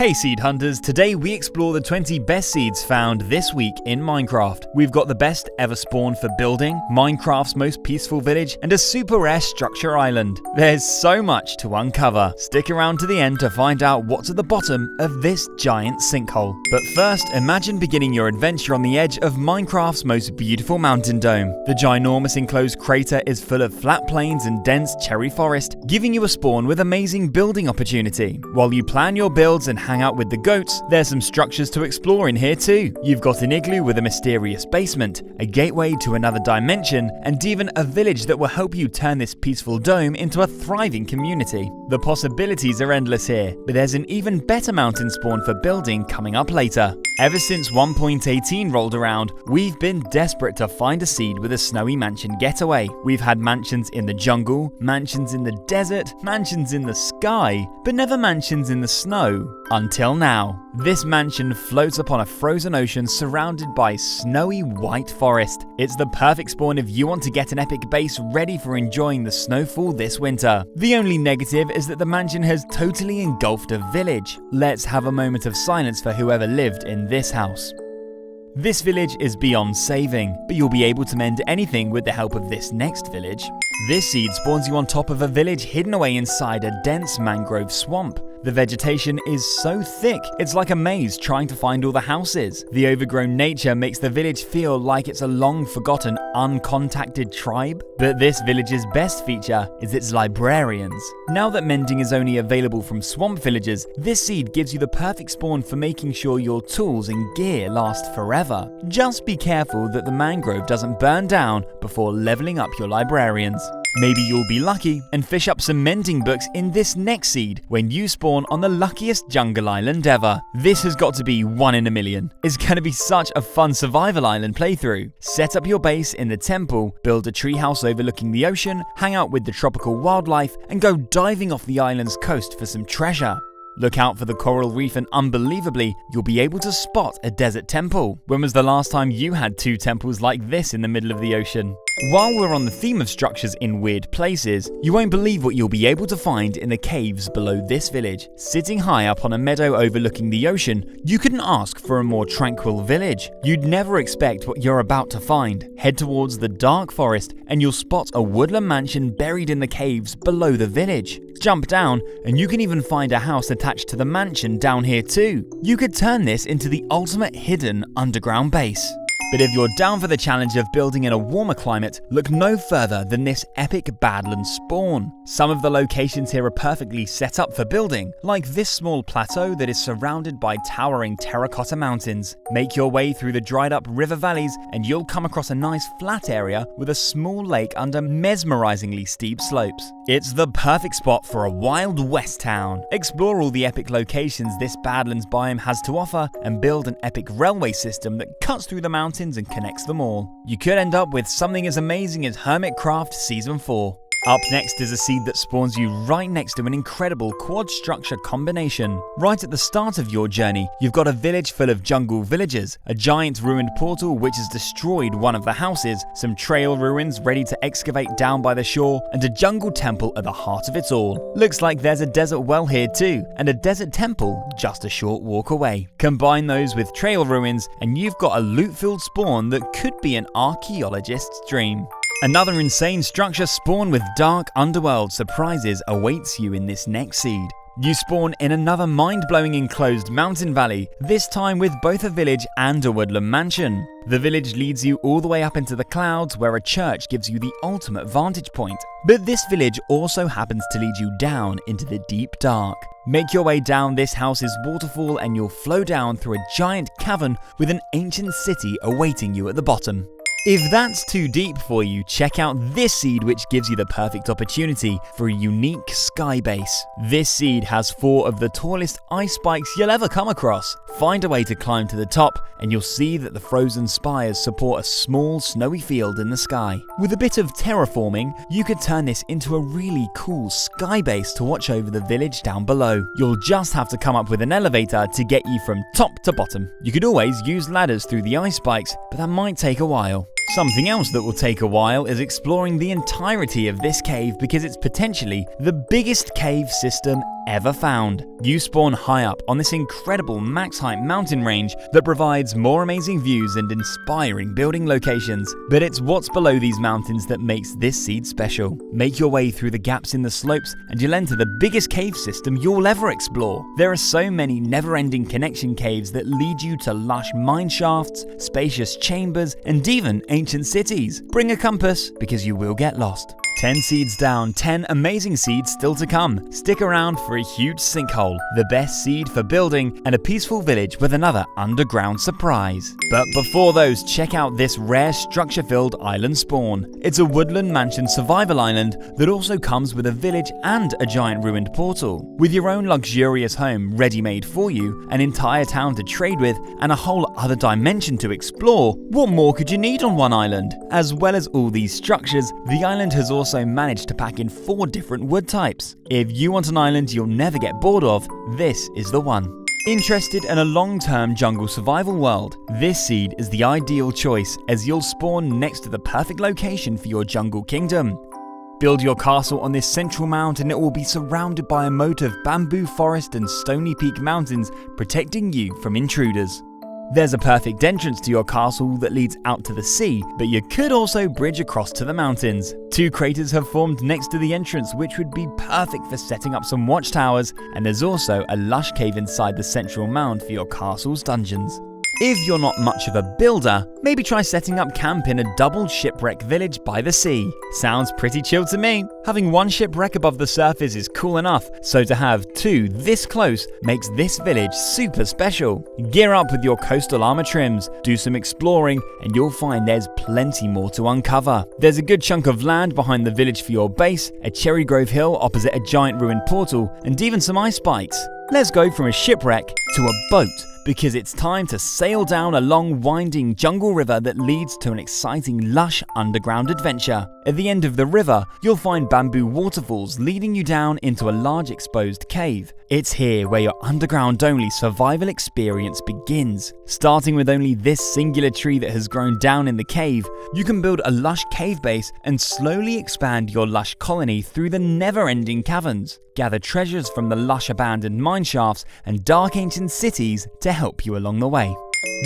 Hey Seed Hunters, today we explore the 20 best seeds found this week in Minecraft. We've got the best ever spawn for building, Minecraft's most peaceful village, and a super rare structure island. There's so much to uncover. Stick around to the end to find out what's at the bottom of this giant sinkhole. But first, imagine beginning your adventure on the edge of Minecraft's most beautiful mountain dome. The ginormous enclosed crater is full of flat plains and dense cherry forest, giving you a spawn with amazing building opportunity. While you plan your builds and hang out with the goats, there's some structures to explore in here too. You've got an igloo with a mysterious basement, a gateway to another dimension, and even a village that will help you turn this peaceful dome into a thriving community. The possibilities are endless here, but there's an even better mountain spawn for building coming up later. Ever since 1.18 rolled around, we've been desperate to find a seed with a snowy mansion getaway. We've had mansions in the jungle, mansions in the desert, mansions in the sky, but never mansions in the snow. Until now. This mansion floats upon a frozen ocean surrounded by snowy white forest. It's the perfect spawn if you want to get an epic base ready for enjoying the snowfall this winter. The only negative is that the mansion has totally engulfed a village. Let's have a moment of silence for whoever lived in this house. This village is beyond saving, but you'll be able to mend anything with the help of this next village. This seed spawns you on top of a village hidden away inside a dense mangrove swamp. The vegetation is so thick, it's like a maze trying to find all the houses. The overgrown nature makes the village feel like it's a long-forgotten, uncontacted tribe. But this village's best feature is its librarians. Now that mending is only available from swamp villagers, this seed gives you the perfect spawn for making sure your tools and gear last forever. Just be careful that the mangrove doesn't burn down before leveling up your librarians. Maybe you'll be lucky and fish up some mending books in this next seed when you spawn on the luckiest jungle island ever. This has got to be 1 in a million. It's going to be such a fun survival island playthrough. Set up your base in the temple, build a treehouse overlooking the ocean, hang out with the tropical wildlife, and go diving off the island's coast for some treasure. Look out for the coral reef and unbelievably, you'll be able to spot a desert temple. When was the last time you had 2 temples like this in the middle of the ocean? While we're on the theme of structures in weird places, you won't believe what you'll be able to find in the caves below this village. Sitting high up on a meadow overlooking the ocean, you couldn't ask for a more tranquil village. You'd never expect what you're about to find. Head towards the dark forest and you'll spot a woodland mansion buried in the caves below the village. Jump down and you can even find a house attached to the mansion down here too. You could turn this into the ultimate hidden underground base. But if you're down for the challenge of building in a warmer climate, look no further than this epic Badland spawn. Some of the locations here are perfectly set up for building, like this small plateau that is surrounded by towering terracotta mountains. Make your way through the dried up river valleys and you'll come across a nice flat area with a small lake under mesmerizingly steep slopes. It's the perfect spot for a Wild West town. Explore all the epic locations this Badlands biome has to offer and build an epic railway system that cuts through the mountains and connects them all. You could end up with something as amazing as Hermitcraft Season 4. Up next is a seed that spawns you right next to an incredible quad structure combination. Right at the start of your journey, you've got a village full of jungle villagers, a giant ruined portal which has destroyed one of the houses, some trail ruins ready to excavate down by the shore, and a jungle temple at the heart of it all. Looks like there's a desert well here too, and a desert temple just a short walk away. Combine those with trail ruins, and you've got a loot-filled spawn that could be an archaeologist's dream. Another insane structure spawn with dark underworld surprises awaits you in this next seed. You spawn in another mind-blowing enclosed mountain valley, this time with both a village and a woodland mansion. The village leads you all the way up into the clouds where a church gives you the ultimate vantage point. But this village also happens to lead you down into the deep dark. Make your way down this house's waterfall and you'll flow down through a giant cavern with an ancient city awaiting you at the bottom. If that's too deep for you, check out this seed which gives you the perfect opportunity for a unique sky base. This seed has 4 of the tallest ice spikes you'll ever come across. Find a way to climb to the top and you'll see that the frozen spires support a small snowy field in the sky. With a bit of terraforming, you could turn this into a really cool sky base to watch over the village down below. You'll just have to come up with an elevator to get you from top to bottom. You could always use ladders through the ice spikes, but that might take a while. Something else that will take a while is exploring the entirety of this cave because it's potentially the biggest cave system ever found. You spawn high up on this incredible max height mountain range that provides more amazing views and inspiring building locations. But it's what's below these mountains that makes this seed special. Make your way through the gaps in the slopes and you'll enter the biggest cave system you'll ever explore. There are so many never-ending connection caves that lead you to lush mine shafts, spacious chambers, and even ancient cities. Bring a compass because you will get lost. 10 seeds down, 10 amazing seeds still to come. Stick around for a huge sinkhole, the best seed for building, and a peaceful village with another underground surprise. But before those, check out this rare structure-filled island spawn. It's a woodland mansion survival island that also comes with a village and a giant ruined portal. With your own luxurious home ready-made for you, an entire town to trade with, and a whole other dimension to explore, what more could you need on one island? As well as all these structures, the island has also managed to pack in 4 different wood types. If you want an island you'll never get bored of, this is the one. Interested in a long-term jungle survival world? This seed is the ideal choice as you'll spawn next to the perfect location for your jungle kingdom. Build your castle on this central mount and it will be surrounded by a moat of bamboo forest and stony peak mountains protecting you from intruders. There's a perfect entrance to your castle that leads out to the sea, but you could also bridge across to the mountains. 2 craters have formed next to the entrance which would be perfect for setting up some watchtowers, and there's also a lush cave inside the central mound for your castle's dungeons. If you're not much of a builder, maybe try setting up camp in a double shipwreck village by the sea. Sounds pretty chill to me. Having 1 shipwreck above the surface is cool enough, so to have 2 this close makes this village super special. Gear up with your coastal armor trims, do some exploring, and you'll find there's plenty more to uncover. There's a good chunk of land behind the village for your base, a cherry grove hill opposite a giant ruined portal, and even some ice spikes. Let's go from a shipwreck to a boat, because it's time to sail down a long winding jungle river that leads to an exciting lush underground adventure. At the end of the river, you'll find bamboo waterfalls leading you down into a large exposed cave. It's here where your underground only survival experience begins. Starting with only this singular tree that has grown down in the cave, you can build a lush cave base and slowly expand your lush colony through the never-ending caverns. Gather treasures from the lush abandoned mine shafts and dark ancient cities to help you along the way.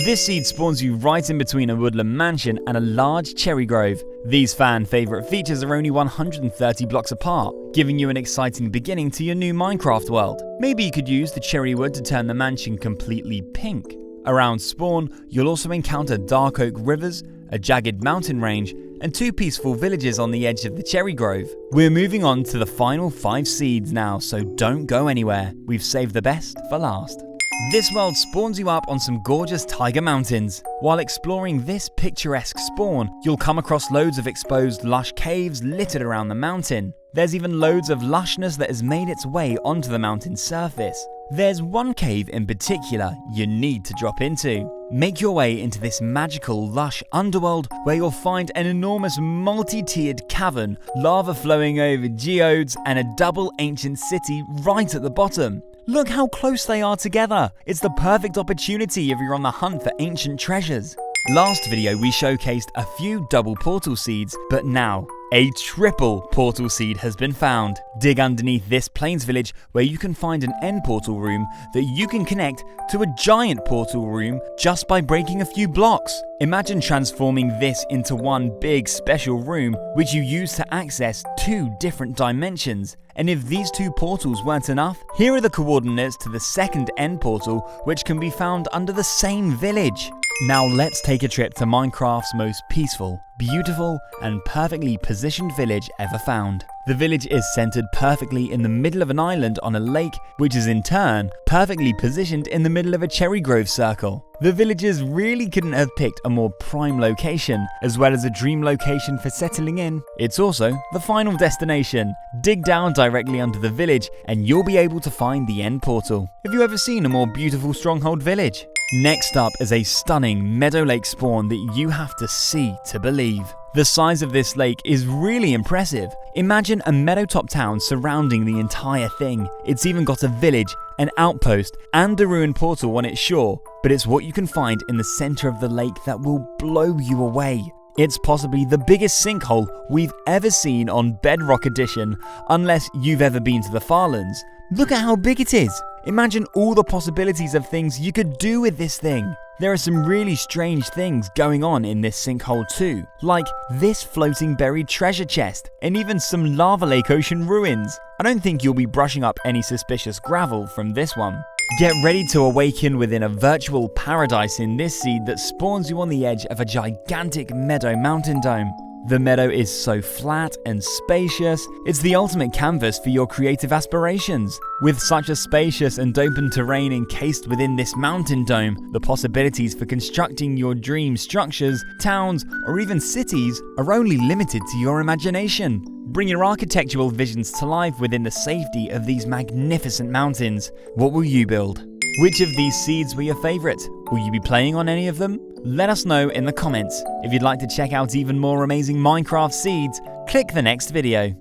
This seed spawns you right in between a woodland mansion and a large cherry grove. These fan favourite features are only 130 blocks apart, giving you an exciting beginning to your new Minecraft world. Maybe you could use the cherry wood to turn the mansion completely pink. Around spawn, you'll also encounter dark oak rivers, a jagged mountain range, and 2 peaceful villages on the edge of the cherry grove. We're moving on to the final 5 seeds now, so don't go anywhere. We've saved the best for last. This world spawns you up on some gorgeous taiga mountains. While exploring this picturesque spawn, you'll come across loads of exposed lush caves littered around the mountain. There's even loads of lushness that has made its way onto the mountain's surface. There's one cave in particular you need to drop into. Make your way into this magical, lush underworld where you'll find an enormous multi-tiered cavern, lava flowing over geodes, and a double ancient city right at the bottom. Look how close they are together. It's the perfect opportunity if you're on the hunt for ancient treasures. Last video we showcased a few double portal seeds, but now a triple portal seed has been found. Dig underneath this plains village where you can find an end portal room that you can connect to a giant portal room just by breaking a few blocks. Imagine transforming this into one big special room which you use to access 2 different dimensions. And if these 2 portals weren't enough, here are the coordinates to the second end portal which can be found under the same village. Now let's take a trip to Minecraft's most peaceful, beautiful, and perfectly positioned village ever found. The village is centered perfectly in the middle of an island on a lake, which is in turn perfectly positioned in the middle of a cherry grove circle. The villagers really couldn't have picked a more prime location, as well as a dream location for settling in. It's also the final destination. Dig down directly under the village and you'll be able to find the end portal. Have you ever seen a more beautiful stronghold village? Next up is a stunning meadow lake spawn that you have to see to believe. The size of this lake is really impressive. Imagine a meadow-top town surrounding the entire thing. It's even got a village, an outpost, and a ruined portal on its shore, but it's what you can find in the center of the lake that will blow you away. It's possibly the biggest sinkhole we've ever seen on Bedrock Edition, unless you've ever been to the Farlands. Look at how big it is! Imagine all the possibilities of things you could do with this thing. There are some really strange things going on in this sinkhole too, like this floating buried treasure chest, and even some lava lake ocean ruins. I don't think you'll be brushing up any suspicious gravel from this one. Get ready to awaken within a virtual paradise in this seed that spawns you on the edge of a gigantic meadow mountain dome. The meadow is so flat and spacious, it's the ultimate canvas for your creative aspirations. With such a spacious and open terrain encased within this mountain dome, the possibilities for constructing your dream structures, towns, or even cities are only limited to your imagination. Bring your architectural visions to life within the safety of these magnificent mountains. What will you build? Which of these seeds were your favorite? Will you be playing on any of them? Let us know in the comments. If you'd like to check out even more amazing Minecraft seeds, click the next video.